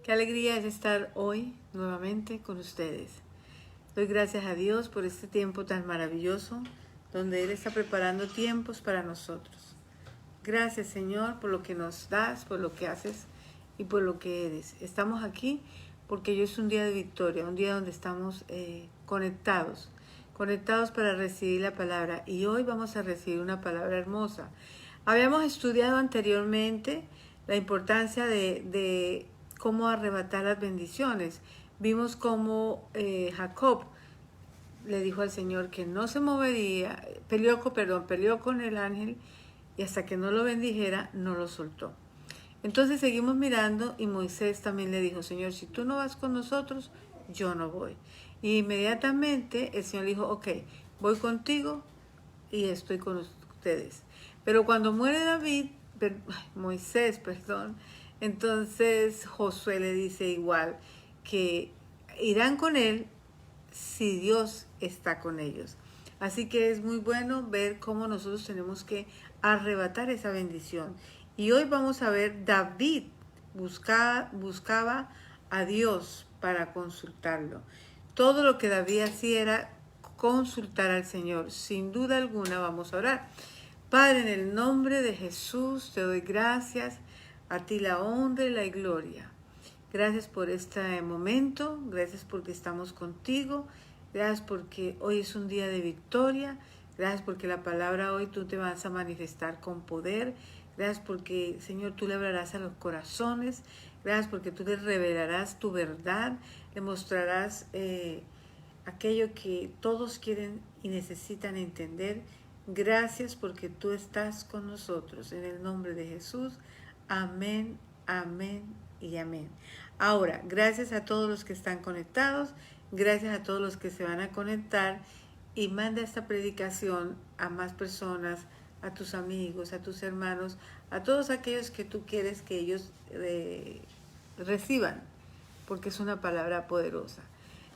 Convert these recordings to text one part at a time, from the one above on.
Qué alegría es estar hoy nuevamente con ustedes. Doy gracias a Dios por este tiempo tan maravilloso, donde Él está preparando tiempos para nosotros. Gracias, Señor, por lo que nos das, por lo que haces y por lo que eres. Estamos aquí porque hoy es un día de victoria, un día donde estamos conectados para recibir la palabra. Y hoy vamos a recibir una palabra hermosa. Habíamos estudiado anteriormente la importancia de cómo arrebatar las bendiciones. Vimos cómo Jacob le dijo al Señor que no se movería, peleó con el ángel y hasta que no lo bendijera, no lo soltó. Entonces seguimos mirando y Moisés también le dijo, Señor, si tú no vas con nosotros, yo no voy. Y inmediatamente el Señor dijo, ok, voy contigo y estoy con ustedes. Pero cuando muere Moisés, entonces Josué le dice igual que irán con él si Dios está con ellos. Así que es muy bueno ver cómo nosotros tenemos que arrebatar esa bendición. Y hoy vamos a ver, David buscaba a Dios para consultarlo. Todo lo que David hacía era consultar al Señor. Sin duda alguna vamos a orar. Padre, en el nombre de Jesús te doy gracias, a ti la honra y la gloria. Gracias por este momento, gracias porque estamos contigo, gracias porque hoy es un día de victoria, gracias porque la palabra hoy tú te vas a manifestar con poder, gracias porque, Señor, tú le hablarás a los corazones, gracias porque tú les revelarás tu verdad, le mostrarás aquello que todos quieren y necesitan entender. Gracias porque tú estás con nosotros. En el nombre de Jesús. Amén, amén y amén. Ahora, gracias a todos los que están conectados. Gracias a todos los que se van a conectar. Y manda esta predicación a más personas, a tus amigos, a tus hermanos, a todos aquellos que tú quieres que ellos reciban. Porque es una palabra poderosa.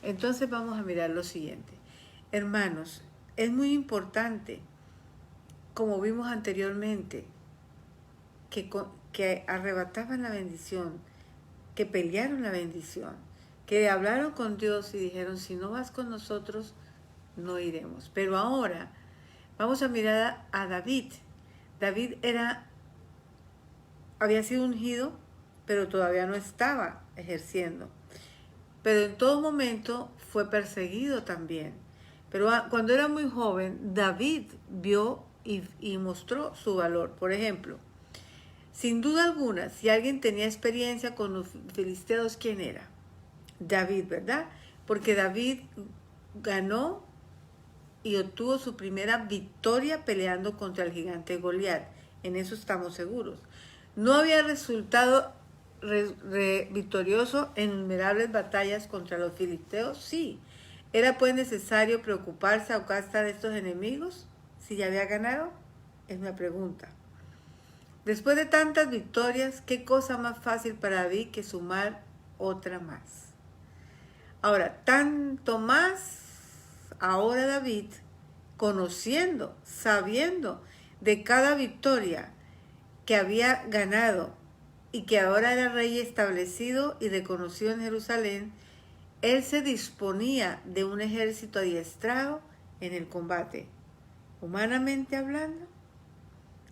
Entonces vamos a mirar lo siguiente. Hermanos, es muy importante, como vimos anteriormente, que arrebataban la bendición, que pelearon la bendición, que hablaron con Dios y dijeron, si no vas con nosotros, no iremos. Pero ahora vamos a mirar a David. David había sido ungido, pero todavía no estaba ejerciendo. Pero en todo momento fue perseguido también. Pero cuando era muy joven, David vio y mostró su valor. Por ejemplo, sin duda alguna, si alguien tenía experiencia con los filisteos, ¿quién era? David, ¿verdad? Porque David ganó y obtuvo su primera victoria peleando contra el gigante Goliat. En eso estamos seguros. No había resultado victorioso en innumerables batallas contra los filisteos, sí. ¿Era pues necesario preocuparse a causa de estos enemigos? ¿Si ya había ganado? Es una pregunta. Después de tantas victorias, ¿qué cosa más fácil para David que sumar otra más? Ahora, tanto más ahora David, conociendo, sabiendo de cada victoria que había ganado y que ahora era rey establecido y reconocido en Jerusalén, él se disponía de un ejército adiestrado en el combate. Humanamente hablando,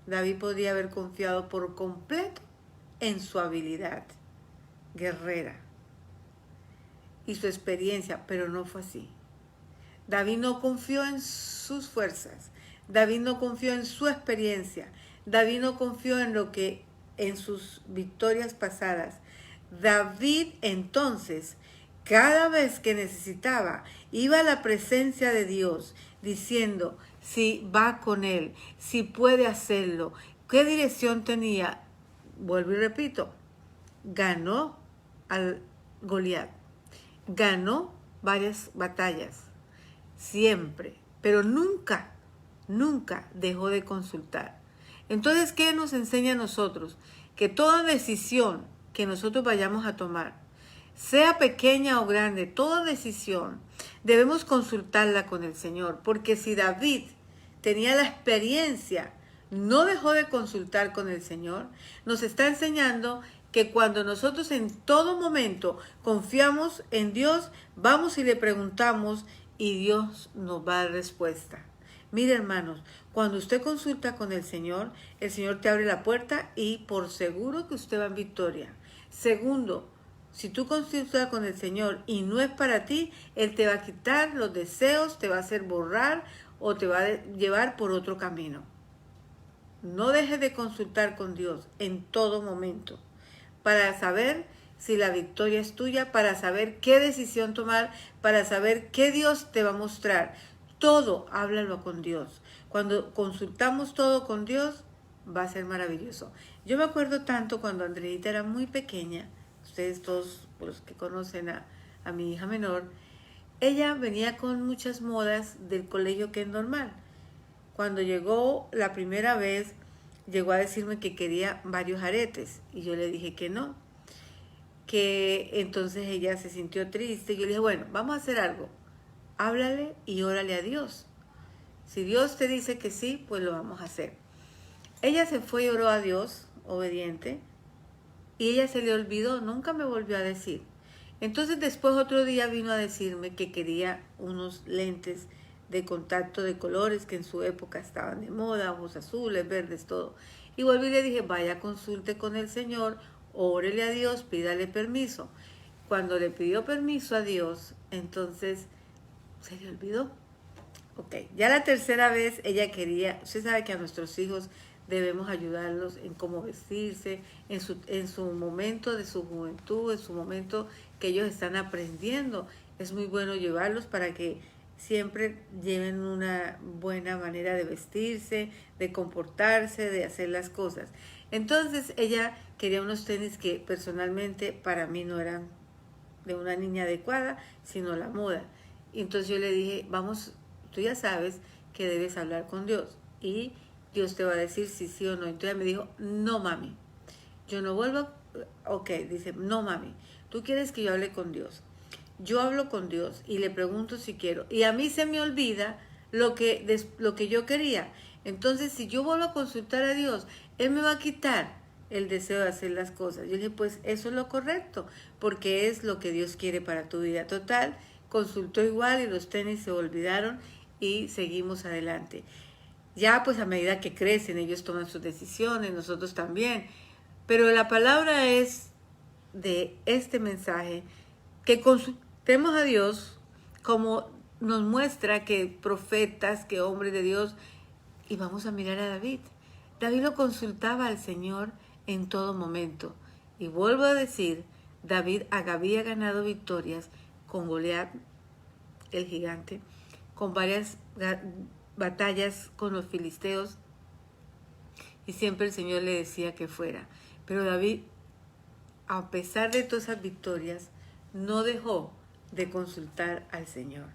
David podría haber confiado por completo en su habilidad guerrera y su experiencia, pero no fue así. David no confió en sus fuerzas, David no confió en su experiencia, David no confió en sus victorias pasadas. David entonces, cada vez que necesitaba, iba a la presencia de Dios diciendo si va con él, si puede hacerlo, qué dirección tenía. Vuelvo y repito, ganó al Goliat, ganó varias batallas, siempre, pero nunca dejó de consultar. Entonces, ¿qué nos enseña a nosotros? Que toda decisión que nosotros vayamos a tomar, sea pequeña o grande, toda decisión, debemos consultarla con el Señor. Porque si David tenía la experiencia, no dejó de consultar con el Señor, nos está enseñando que cuando nosotros en todo momento confiamos en Dios, vamos y le preguntamos y Dios nos va a dar respuesta. Mire, hermanos, cuando usted consulta con el Señor te abre la puerta y por seguro que usted va en victoria. Segundo, si tú consultas con el Señor y no es para ti, Él te va a quitar los deseos, te va a hacer borrar o te va a llevar por otro camino. No dejes de consultar con Dios en todo momento para saber si la victoria es tuya, para saber qué decisión tomar, para saber qué Dios te va a mostrar. Todo háblalo con Dios. Cuando consultamos todo con Dios, va a ser maravilloso. Yo me acuerdo tanto cuando Andreita era muy pequeña, ustedes todos los que conocen a mi hija menor, ella venía con muchas modas del colegio que es normal. Cuando llegó la primera vez, llegó a decirme que quería varios aretes y yo le dije que no, que entonces ella se sintió triste y yo le dije, bueno, vamos a hacer algo, háblale y órale a Dios. Si Dios te dice que sí, pues lo vamos a hacer. Ella se fue y oró a Dios, obediente, y ella se le olvidó, nunca me volvió a decir. Entonces después otro día vino a decirme que quería unos lentes de contacto de colores que en su época estaban de moda, ojos azules, verdes, todo. Y volví y le dije, vaya, consulte con el Señor, órele a Dios, pídale permiso. Cuando le pidió permiso a Dios, entonces se le olvidó. Ok, ya la tercera vez ella quería, usted sabe que a nuestros hijos debemos ayudarlos en cómo vestirse, en su momento de su juventud, en su momento que ellos están aprendiendo. Es muy bueno llevarlos para que siempre lleven una buena manera de vestirse, de comportarse, de hacer las cosas. Entonces ella quería unos tenis que personalmente para mí no eran de una niña adecuada, sino la moda. Y entonces yo le dije, vamos, tú ya sabes que debes hablar con Dios y Dios te va a decir si sí o no. Entonces ella me dijo, no mami, yo no vuelvo, ok, dice, no mami, tú quieres que yo hable con Dios. Yo hablo con Dios y le pregunto si quiero. Y a mí se me olvida lo que yo quería. Entonces, si yo vuelvo a consultar a Dios, Él me va a quitar el deseo de hacer las cosas. Yo le dije, pues eso es lo correcto, porque es lo que Dios quiere para tu vida. Total, consultó igual y los tenis se olvidaron y seguimos adelante. Ya pues a medida que crecen, ellos toman sus decisiones, nosotros también. Pero la palabra es de este mensaje, que consultemos a Dios como nos muestra que profetas, que hombres de Dios, y vamos a mirar a David. David lo consultaba al Señor en todo momento. Y vuelvo a decir, David había ganado victorias con Goliat, el gigante, con varias batallas con los filisteos, y siempre el Señor le decía que fuera. Pero David, a pesar de todas esas victorias, no dejó de consultar al Señor.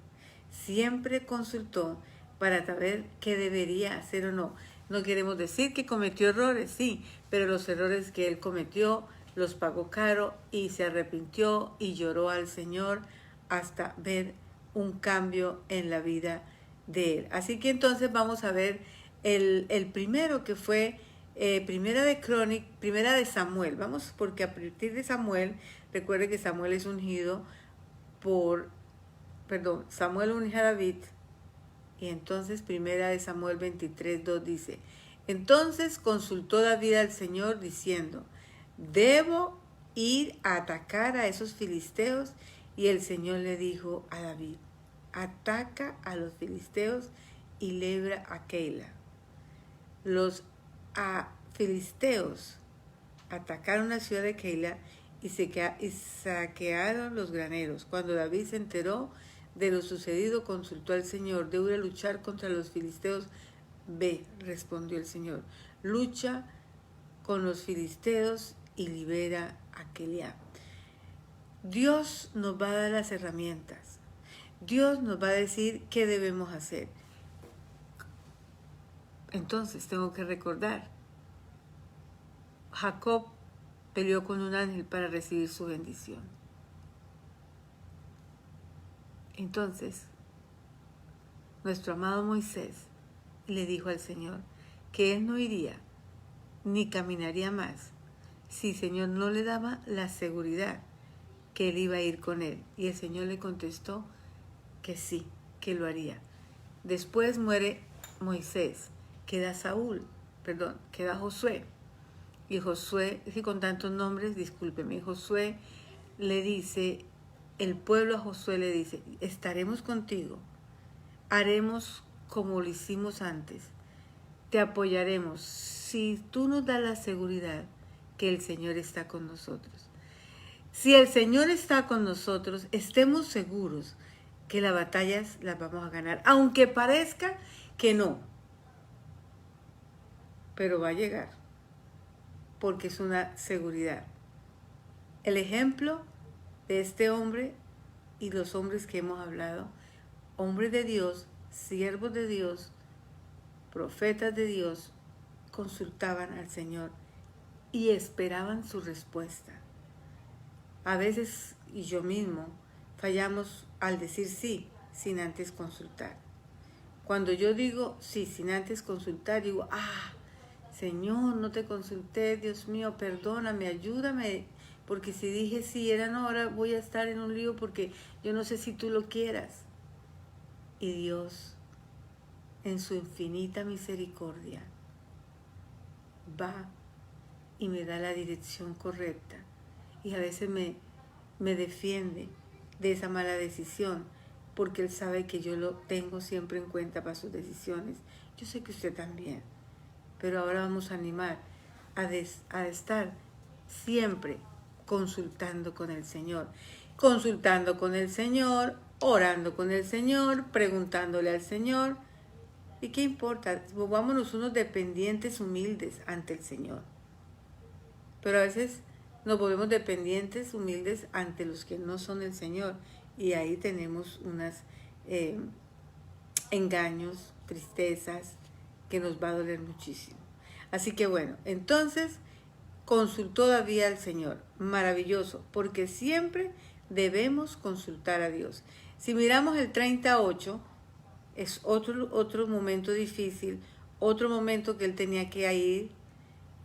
Siempre consultó para saber qué debería hacer o no. No queremos decir que cometió errores, sí, pero los errores que él cometió los pagó caro y se arrepintió y lloró al Señor hasta ver un cambio en la vida de él. Así que entonces vamos a ver el primero, que fue primera de Samuel. Vamos, porque a partir de Samuel, recuerde que Samuel es ungido Samuel unge a David. Y entonces primera de Samuel 23:2 dice, entonces consultó David al Señor diciendo, ¿debo ir a atacar a esos filisteos? Y el Señor le dijo a David, ataca a los filisteos y libra a Keila. Los filisteos atacaron la ciudad de Keila y saquearon los graneros. Cuando David se enteró de lo sucedido, consultó al Señor, ¿debo ir a luchar contra los filisteos? Ve, respondió el Señor, lucha con los filisteos y libera a Keila. Dios nos va a dar las herramientas. Dios nos va a decir qué debemos hacer. Entonces tengo que recordar, Jacob peleó con un ángel para recibir su bendición. Entonces, nuestro amado Moisés le dijo al Señor que él no iría ni caminaría más si el Señor no le daba la seguridad que él iba a ir con él. Y el Señor le contestó que sí, que lo haría. Después muere Moisés, queda Josué. Y Josué, es que con tantos nombres, discúlpeme, Josué le dice, el pueblo a Josué le dice, estaremos contigo, haremos como lo hicimos antes, te apoyaremos si tú nos das la seguridad que el Señor está con nosotros. Si el Señor está con nosotros, estemos seguros que las batallas las vamos a ganar, aunque parezca que no, pero va a llegar, porque es una seguridad. El ejemplo de este hombre y los hombres que hemos hablado, hombres de Dios, siervos de Dios, profetas de Dios, consultaban al Señor y esperaban su respuesta. A veces, y yo mismo, fallamos al decir sí sin antes consultar. Cuando yo digo sí sin antes consultar, digo, Señor, no te consulté, Dios mío, perdóname, ayúdame, porque si dije sí, no, ahora voy a estar en un lío porque yo no sé si tú lo quieras. Y Dios, en su infinita misericordia, va y me da la dirección correcta. Y a veces me defiende de esa mala decisión, porque Él sabe que yo lo tengo siempre en cuenta para sus decisiones. Yo sé que usted también. Pero ahora vamos a animar a estar siempre consultando con el Señor. Consultando con el Señor, orando con el Señor, preguntándole al Señor. ¿Y qué importa? Volvámonos unos dependientes humildes ante el Señor. Pero a veces nos volvemos dependientes humildes ante los que no son el Señor. Y ahí tenemos unos engaños, tristezas, que nos va a doler muchísimo. Así que bueno, entonces consultó David al Señor. Maravilloso, porque siempre debemos consultar a Dios. Si miramos el 38, es otro momento difícil, otro momento que él tenía que ir,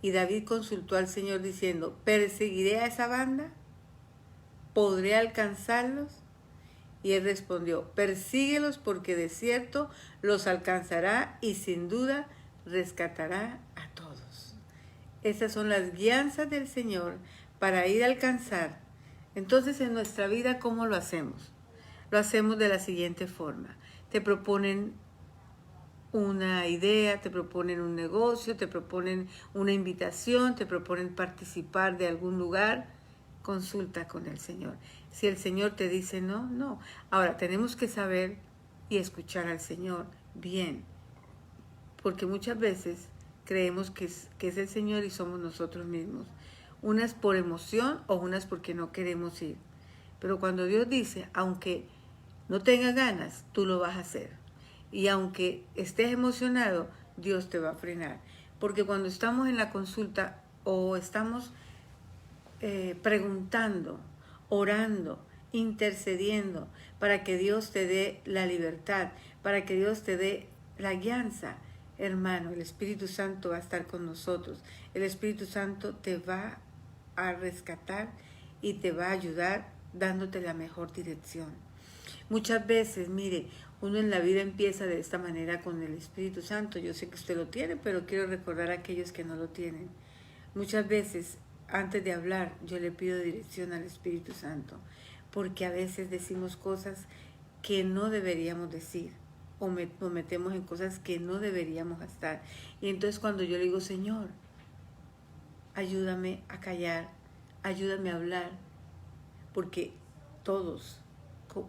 y David consultó al Señor diciendo, ¿perseguiré a esa banda? ¿Podré alcanzarlos? Y él respondió, persíguelos porque de cierto los alcanzará y sin duda rescatará a todos. Esas son las guianzas del Señor para ir a alcanzar. Entonces en nuestra vida, ¿cómo lo hacemos? Lo hacemos de la siguiente forma. Te proponen una idea, te proponen un negocio, te proponen una invitación, te proponen participar de algún lugar. Consulta con el Señor. Si el Señor te dice no, no. Ahora, tenemos que saber y escuchar al Señor bien, porque muchas veces creemos que es el Señor y somos nosotros mismos. Unas por emoción o unas porque no queremos ir. Pero cuando Dios dice, aunque no tengas ganas, tú lo vas a hacer. Y aunque estés emocionado, Dios te va a frenar. Porque cuando estamos en la consulta o estamos preguntando, orando, intercediendo para que Dios te dé la libertad, para que Dios te dé la guianza, hermano, el Espíritu Santo va a estar con nosotros. El Espíritu Santo te va a rescatar y te va a ayudar dándote la mejor dirección. Muchas veces, mire, uno en la vida empieza de esta manera con el Espíritu Santo. Yo sé que usted lo tiene, pero quiero recordar a aquellos que no lo tienen. Muchas veces, antes de hablar, yo le pido dirección al Espíritu Santo, porque a veces decimos cosas que no deberíamos decir, o nos metemos en cosas que no deberíamos estar. Y entonces cuando yo le digo, Señor, ayúdame a callar, ayúdame a hablar, porque todos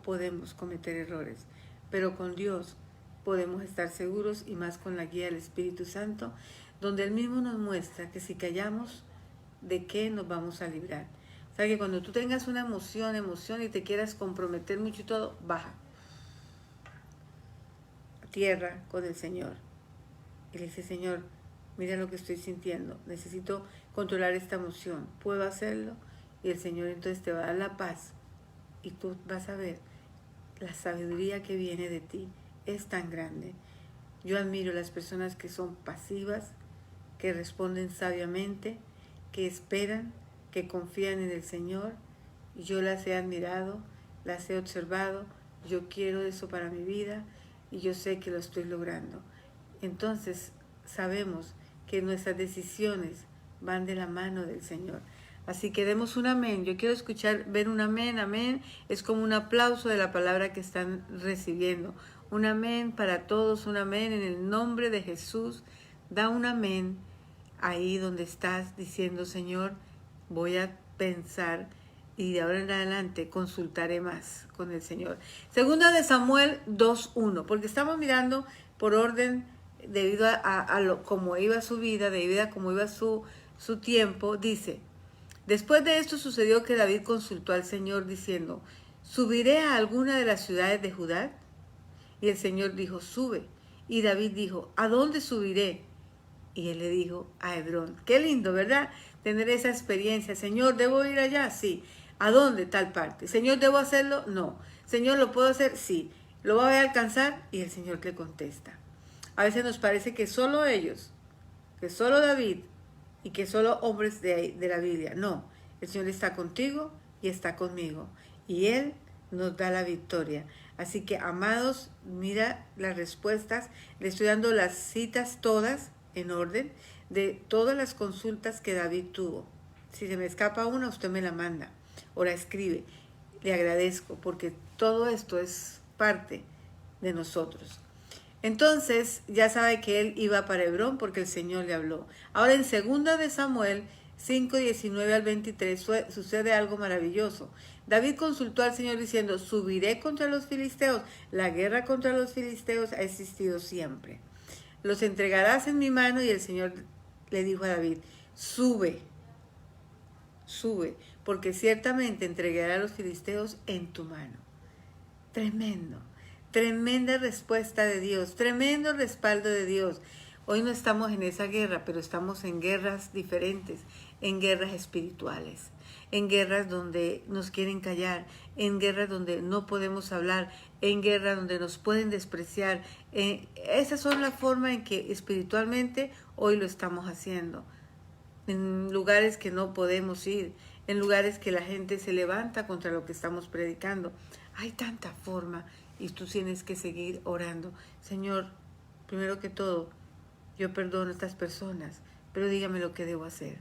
podemos cometer errores, pero con Dios podemos estar seguros, y más con la guía del Espíritu Santo, donde Él mismo nos muestra que si callamos, ¿de qué nos vamos a librar? O sea que cuando tú tengas una emoción y te quieras comprometer mucho y todo, baja a tierra con el Señor. Y le dice, Señor, mira lo que estoy sintiendo, necesito controlar esta emoción, ¿puedo hacerlo? Y el Señor entonces te va a dar la paz, y tú vas a ver la sabiduría que viene de ti es tan grande. Yo admiro las personas que son pasivas, que responden sabiamente, que esperan, que confían en el Señor. Yo las he admirado, las he observado, yo quiero eso para mi vida y yo sé que lo estoy logrando. Entonces sabemos que nuestras decisiones van de la mano del Señor. Así que demos un amén. Yo quiero escuchar, ver un amén, amén. Es como un aplauso de la palabra que están recibiendo. Un amén para todos, un amén en el nombre de Jesús. Da un amén ahí donde estás diciendo, Señor, voy a pensar y de ahora en adelante consultaré más con el Señor. Segunda de Samuel 2:1, porque estamos mirando por orden debido a lo, como iba su vida, debido a cómo iba su tiempo. Dice, después de esto sucedió que David consultó al Señor diciendo, ¿subiré a alguna de las ciudades de Judá? Y el Señor dijo, sube. Y David dijo, ¿a dónde subiré? Y él le dijo, a Hebrón. Qué lindo, ¿verdad? Tener esa experiencia. Señor, ¿debo ir allá? Sí. ¿A dónde? Tal parte. Señor, ¿debo hacerlo? No. Señor, ¿lo puedo hacer? Sí. ¿Lo voy a alcanzar? Y el Señor le contesta. A veces nos parece que solo ellos, que solo David y que solo hombres de la Biblia. No. El Señor está contigo y está conmigo. Y Él nos da la victoria. Así que, amados, mira las respuestas. Le estoy dando las citas todas en orden de todas las consultas que David tuvo. Si se me escapa una, usted me la manda o la escribe. Le agradezco porque todo esto es parte de nosotros. Entonces ya sabe que él iba para Hebrón porque el Señor le habló. Ahora en 2 de Samuel 5:19 al 23 sucede algo maravilloso. David consultó al Señor diciendo, subiré contra los filisteos. La guerra contra los filisteos ha existido siempre. Los entregarás en mi mano. Y el Señor le dijo a David, sube, porque ciertamente entregaré a los filisteos en tu mano. Tremendo, tremenda respuesta de Dios, tremendo respaldo de Dios. Hoy no estamos en esa guerra, pero estamos en guerras diferentes, en guerras espirituales, en guerras donde nos quieren callar, en guerras donde no podemos hablar, en guerras donde nos pueden despreciar. Esas son la forma en que espiritualmente hoy lo estamos haciendo. En lugares que no podemos ir, en lugares que la gente se levanta contra lo que estamos predicando. Hay tanta forma y tú tienes que seguir orando. Señor, primero que todo, yo perdono a estas personas, pero dígame lo que debo hacer.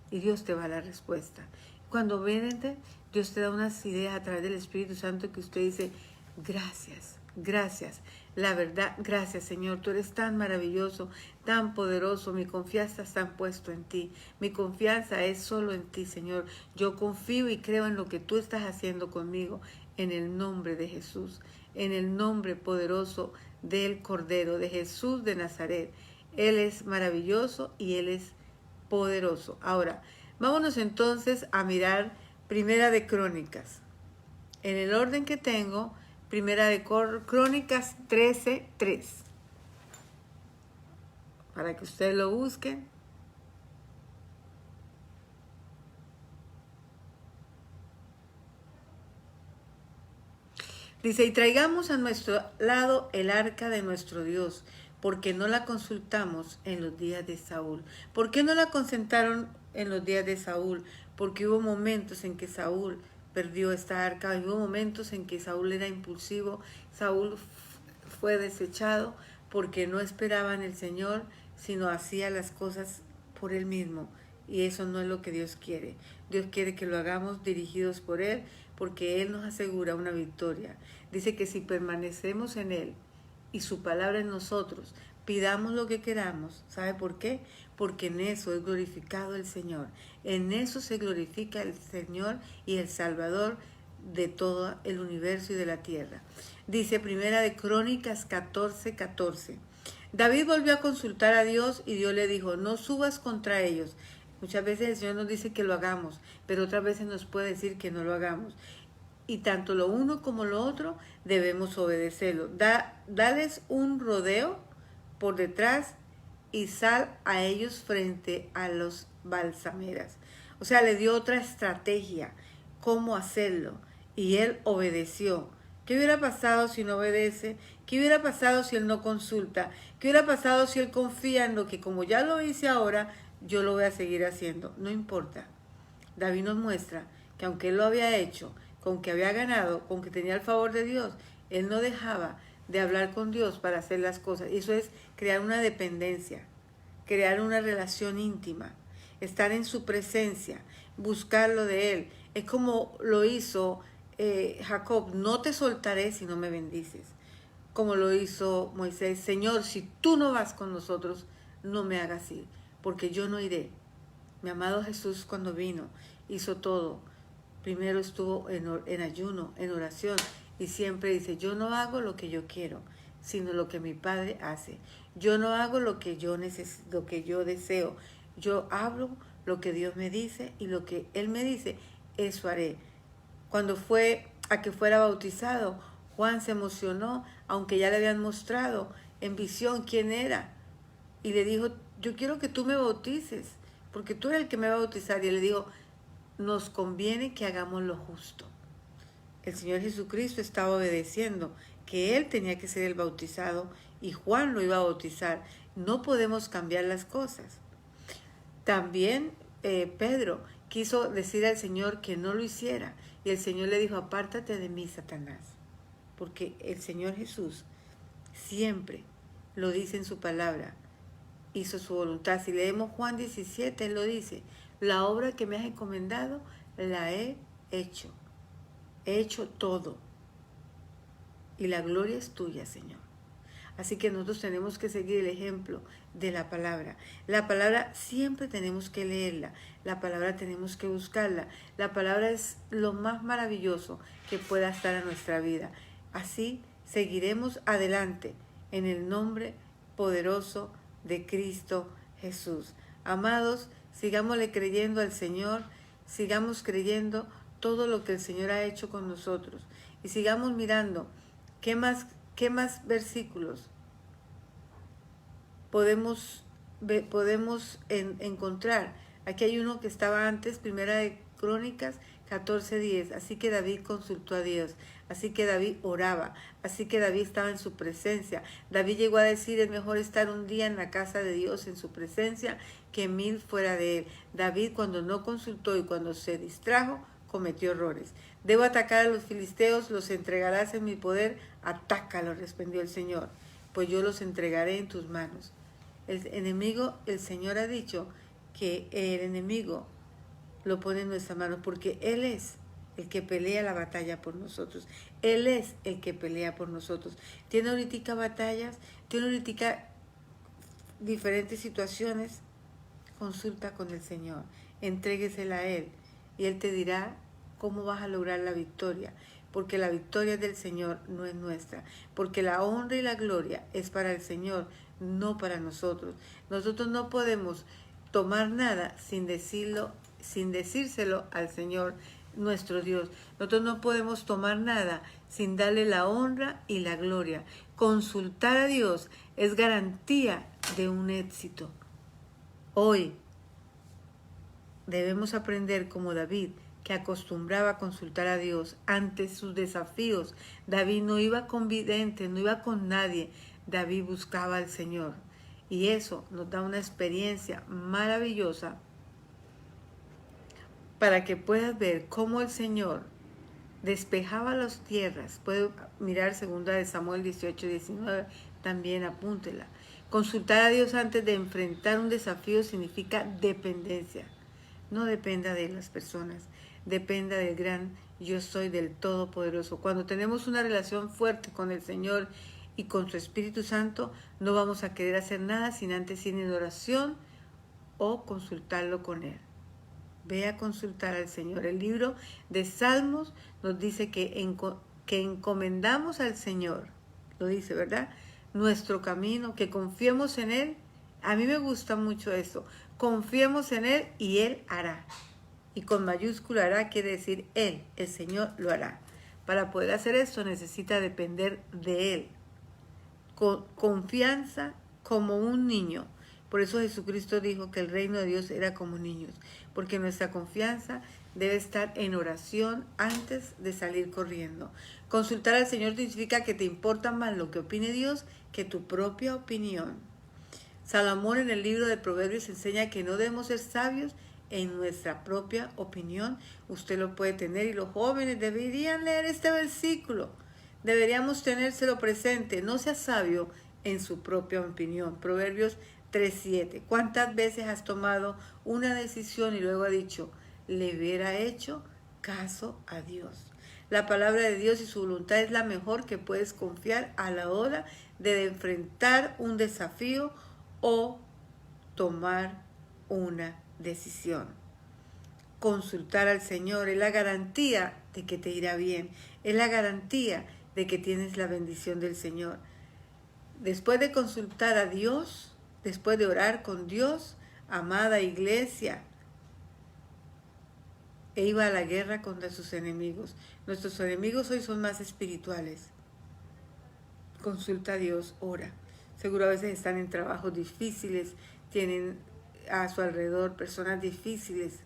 Y Dios te va a dar la respuesta. Cuando viene, Dios te da unas ideas a través del Espíritu Santo que usted dice, gracias, gracias. La verdad, gracias Señor, tú eres tan maravilloso, tan poderoso, mi confianza está puesto en ti, mi confianza es solo en ti Señor, yo confío y creo en lo que tú estás haciendo conmigo, en el nombre de Jesús, en el nombre poderoso del Cordero, de Jesús de Nazaret. Él es maravilloso y Él es poderoso. Ahora, vámonos entonces a mirar Primera de Crónicas. En el orden que tengo, Primera de Crónicas 13:3. Para que ustedes lo busquen. Dice, y traigamos a nuestro lado el arca de nuestro Dios, porque no la consultamos en los días de Saúl. ¿Por qué no la consultaron en los días de Saúl? Porque hubo momentos en que Saúl perdió esta arca, hubo momentos en que Saúl era impulsivo, Saúl fue desechado porque no esperaba en el Señor, sino hacía las cosas por él mismo. Y eso no es lo que Dios quiere. Dios quiere que lo hagamos dirigidos por Él, porque Él nos asegura una victoria. Dice que si permanecemos en Él y su palabra en nosotros, pidamos lo que queramos. ¿Sabe por qué? Porque en eso es glorificado el Señor. En eso se glorifica el Señor y el Salvador de todo el universo y de la tierra. Dice Primera de Crónicas 14:14. David volvió a consultar a Dios y Dios le dijo, no subas contra ellos. Muchas veces el Señor nos dice que lo hagamos, pero otras veces nos puede decir que no lo hagamos. Y tanto lo uno como lo otro debemos obedecerlo. Dales un rodeo por detrás y sal a ellos frente a los balsameras. O sea, le dio otra estrategia, cómo hacerlo. Y él obedeció. ¿Qué hubiera pasado si no obedece? ¿Qué hubiera pasado si él no consulta? ¿Qué hubiera pasado si él confía en lo que como ya lo hice ahora, yo lo voy a seguir haciendo. No importa. David nos muestra que aunque él lo había hecho, con que había ganado, con que tenía el favor de Dios, él no dejaba de hablar con Dios para hacer las cosas. Y eso es crear una dependencia, crear una relación íntima, estar en su presencia, buscarlo de él. Es como lo hizo Jacob: no te soltaré si no me bendices. Como lo hizo Moisés: Señor, si tú no vas con nosotros, no me hagas ir, porque yo no iré. Mi amado Jesús, cuando vino, hizo todo. Primero estuvo en ayuno, en oración, y siempre dice: yo no hago lo que yo quiero, sino lo que mi Padre hace. Yo no hago lo que yo lo que yo deseo. Yo hablo lo que Dios me dice, y lo que Él me dice, eso haré. Cuando fue a que fuera bautizado, Juan se emocionó, aunque ya le habían mostrado en visión quién era. Y le dijo: yo quiero que tú me bautices, porque tú eres el que me va a bautizar. Y él le dijo: nos conviene que hagamos lo justo. El Señor Jesucristo estaba obedeciendo que Él tenía que ser el bautizado y Juan lo iba a bautizar. No podemos cambiar las cosas. También Pedro quiso decir al Señor que no lo hiciera, y el Señor le dijo: apártate de mí, Satanás, porque el Señor Jesús siempre lo dice en su palabra, hizo su voluntad. Si leemos Juan 17, Él lo dice: la obra que me has encomendado la he hecho todo, y la gloria es tuya, Señor. Así que nosotros tenemos que seguir el ejemplo de la palabra. La palabra siempre tenemos que leerla, la palabra tenemos que buscarla. La palabra es lo más maravilloso que pueda estar en nuestra vida. Así seguiremos adelante en el nombre poderoso de Cristo Jesús. Amados, sigámosle creyendo al Señor, sigamos creyendo todo lo que el Señor ha hecho con nosotros, y sigamos mirando qué más versículos podemos encontrar. Aquí hay uno que estaba antes, Primera de Crónicas 14:10. Así que David consultó a Dios, así que David oraba, así que David estaba en su presencia. David llegó a decir: es mejor estar un día en la casa de Dios, en su presencia, que 1000 fuera de él. David, cuando no consultó y cuando se distrajo, cometió errores. Debo atacar a los filisteos, los entregarás en mi poder. Atácalos, respondió el Señor, pues yo los entregaré en tus manos. El enemigo, el Señor ha dicho que el enemigo lo pone en nuestras manos, porque Él es el que pelea la batalla por nosotros. Él es el que pelea por nosotros. Tiene ahorita batallas, tiene ahorita diferentes situaciones. Consulta con el Señor, entréguesela a Él, y Él te dirá cómo vas a lograr la victoria, porque la victoria es del Señor, no es nuestra, porque la honra y la gloria es para el Señor, no para nosotros. Nosotros no podemos tomar nada sin decírselo al Señor nuestro Dios. Nosotros no podemos tomar nada sin darle la honra y la gloria. Consultar a Dios es garantía de un éxito. Hoy debemos aprender como David, que acostumbraba a consultar a Dios ante sus desafíos. David no iba con videntes, no iba con nadie. David buscaba al Señor. Y eso nos da una experiencia maravillosa para que puedas ver cómo el Señor despejaba las tierras. Puede mirar 2 Samuel 18:19, también apúntela. Consultar a Dios antes de enfrentar un desafío significa dependencia. No dependa de las personas, dependa del gran yo soy, del Todopoderoso. Cuando tenemos una relación fuerte con el Señor y con su Espíritu Santo, no vamos a querer hacer nada sin antes ir en oración o consultarlo con Él. Ve a consultar al Señor. El libro de Salmos nos dice que encomendamos al Señor, lo dice, ¿verdad?, nuestro camino, que confiemos en Él. A mí me gusta mucho eso. Confiemos en Él y Él hará. Y con mayúscula hará quiere decir Él, el Señor lo hará. Para poder hacer esto necesita depender de Él. Con confianza como un niño. Por eso Jesucristo dijo que el reino de Dios era como niños. Porque nuestra confianza debe estar en oración antes de salir corriendo. Consultar al Señor significa que te importa más lo que opine Dios que tu propia opinión. Salomón en el libro de Proverbios enseña que no debemos ser sabios en nuestra propia opinión. Usted lo puede tener y los jóvenes deberían leer este versículo. Deberíamos tenérselo presente. No sea sabio en su propia opinión. Proverbios 3:7. ¿Cuántas veces has tomado una decisión y luego has dicho, le hubiera hecho caso a Dios? La palabra de Dios y su voluntad es la mejor que puedes confiar a la hora de enfrentar un desafío o tomar una decisión. Consultar al Señor es la garantía de que te irá bien, es la garantía de que tienes la bendición del Señor. Después de consultar a Dios, después de orar con Dios, amada iglesia, e iba a la guerra contra sus enemigos. Nuestros enemigos hoy son más espirituales. Consulta a Dios, ora. Seguro a veces están en trabajos difíciles, tienen a su alrededor personas difíciles.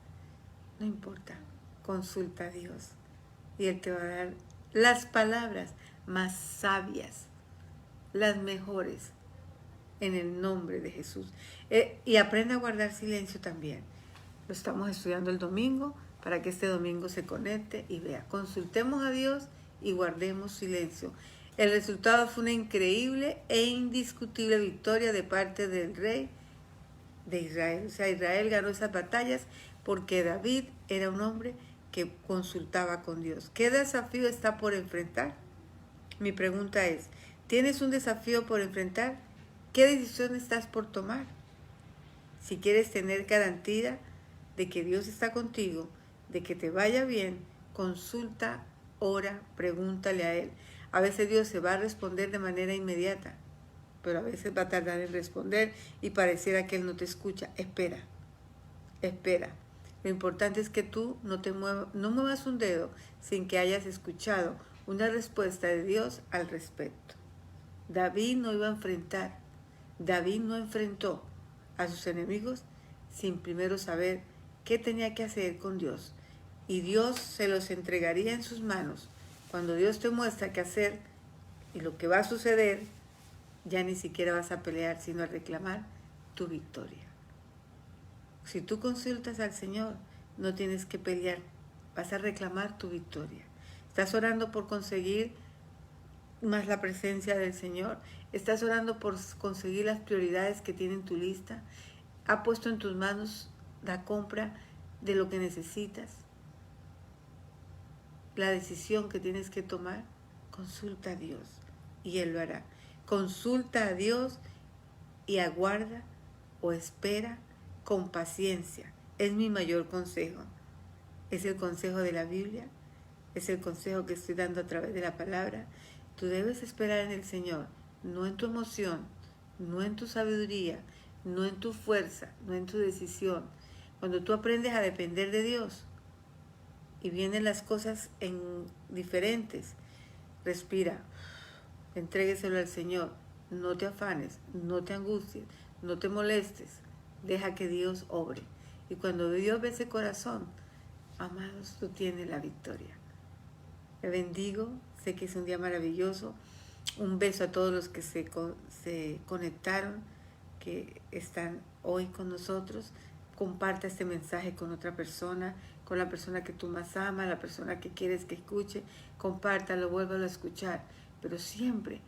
No importa, consulta a Dios y Él te va a dar las palabras más sabias, las mejores, en el nombre de Jesús. Y aprenda a guardar silencio también. Lo estamos estudiando el domingo para que este domingo se conecte y vea. Consultemos a Dios y guardemos silencio. El resultado fue una increíble e indiscutible victoria de parte del rey de Israel. O sea, Israel ganó esas batallas porque David era un hombre que consultaba con Dios. ¿Qué desafío está por enfrentar? Mi pregunta es, ¿tienes un desafío por enfrentar? ¿Qué decisión estás por tomar? Si quieres tener garantía de que Dios está contigo, de que te vaya bien, consulta, ora, pregúntale a Él. A veces Dios se va a responder de manera inmediata, pero a veces va a tardar en responder y pareciera que Él no te escucha. Espera, espera. Lo importante es que tú no muevas un dedo sin que hayas escuchado una respuesta de Dios al respecto. David no iba a enfrentar, David no enfrentó a sus enemigos sin primero saber qué tenía que hacer con Dios. Y Dios se los entregaría en sus manos. Cuando Dios te muestra qué hacer y lo que va a suceder, ya ni siquiera vas a pelear, sino a reclamar tu victoria. Si tú consultas al Señor, no tienes que pelear, vas a reclamar tu victoria. Estás orando por conseguir más la presencia del Señor, estás orando por conseguir las prioridades que tiene en tu lista, ha puesto en tus manos la compra de lo que necesitas, la decisión que tienes que tomar. Consulta a Dios y Él lo hará. Consulta a Dios y aguarda o espera con paciencia. Es mi mayor consejo. Es el consejo de la Biblia, es el consejo que estoy dando a través de la palabra. Tú debes esperar en el Señor, no en tu emoción, no en tu sabiduría, no en tu fuerza, no en tu decisión. Cuando tú aprendes a depender de Dios y vienen las cosas en diferentes, respira, entrégueselo al Señor, no te afanes, no te angusties, no te molestes, deja que Dios obre. Y cuando Dios ve ese corazón, amados, tú tienes la victoria. Te bendigo, sé que es un día maravilloso. Un beso a todos los que se conectaron, que están hoy con nosotros. Comparta este mensaje con otra persona, con la persona que tú más amas, la persona que quieres que escuche. Compártalo, vuélvalo a escuchar. Pero siempre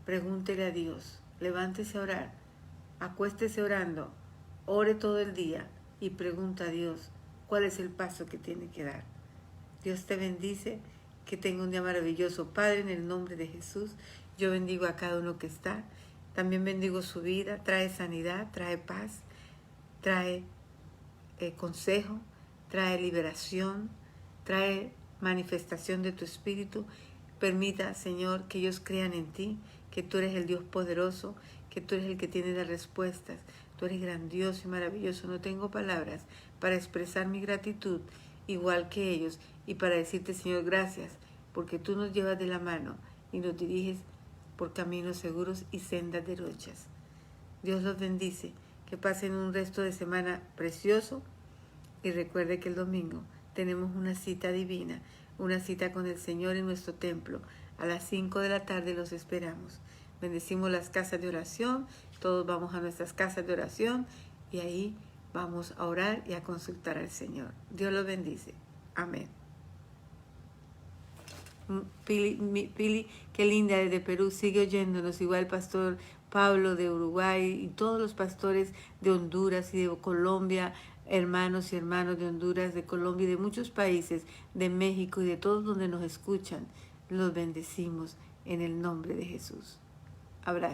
pregúntele a Dios, levántese a orar, acuéstese orando, ore todo el día y pregunta a Dios cuál es el paso que tiene que dar. Dios te bendice, que tenga un día maravilloso. Padre, en el nombre de Jesús, yo bendigo a cada uno que está. También bendigo su vida, trae sanidad, trae paz, trae consejo, trae liberación, trae manifestación de tu espíritu. Permita, Señor, que ellos crean en ti, que tú eres el Dios poderoso, que tú eres el que tiene las respuestas. Tú eres grandioso y maravilloso. No tengo palabras para expresar mi gratitud igual que ellos y para decirte, Señor, gracias, porque tú nos llevas de la mano y nos diriges por caminos seguros y sendas derechas. Dios los bendice, que pasen un resto de semana precioso y recuerde que el domingo tenemos una cita divina, una cita con el Señor en nuestro templo. A las 5 de la tarde los esperamos. Bendecimos las casas de oración, todos vamos a nuestras casas de oración y ahí vamos a orar y a consultar al Señor. Dios los bendice. Amén. Pili, qué linda, desde Perú, sigue oyéndonos, igual el pastor Pablo de Uruguay y todos los pastores de Honduras y de Colombia, hermanos y hermanos de Honduras, de Colombia y de muchos países, de México y de todos donde nos escuchan. Los bendecimos en el nombre de Jesús. Abrazo.